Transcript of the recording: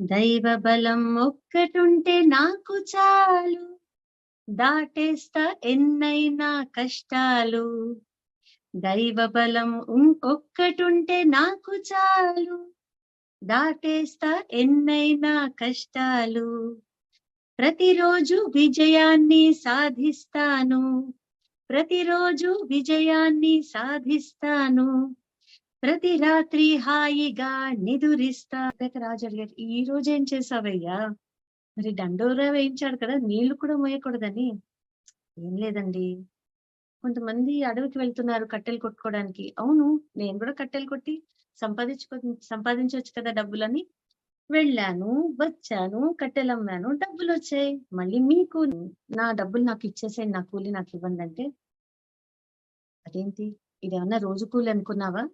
దైవ బలం ఒక్కటుంటే నాకు చాలు, దాటేస్తా ఎన్నైనా కష్టాలు. దైవ బలం ఒక్కటుంటే నాకు చాలు, దాటేస్తా ఎన్నైనా కష్టాలు. ప్రతిరోజు విజయాన్ని సాధిస్తాను, ప్రతిరోజు విజయాన్ని సాధిస్తాను. ప్రతి రాత్రి హాయిగా నిదురిస్తా. రాజు అడిగారు, ఈ రోజు ఏం చేసావయ్యా? మరి దండోరా వేయించాడు కదా, నీళ్లు కూడా మోయకూడదని. ఏం లేదండి, కొంతమంది అడవికి వెళ్తున్నారు కట్టెలు కొట్టుకోవడానికి. అవును, నేను కూడా కట్టెలు కొట్టి సంపాదించవచ్చు కదా డబ్బులని. వెళ్ళాను, వచ్చాను, కట్టెలమ్మాను, డబ్బులొచ్చాయి. మళ్ళీ మీకు నా డబ్బులు నాకు ఇచ్చేసేయండి, నా కూలి నాకు ఇవ్వండి అంటే, అదేంటి ఇదేమన్నా రోజు కూలి అనుకున్నావా?